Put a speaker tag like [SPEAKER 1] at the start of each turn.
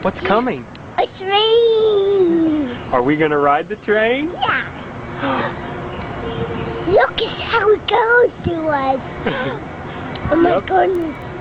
[SPEAKER 1] What's coming?
[SPEAKER 2] A train!
[SPEAKER 1] Are we gonna ride the train?
[SPEAKER 2] Yeah! Look at how it goes to us! Oh my
[SPEAKER 1] Yep.
[SPEAKER 2] goodness!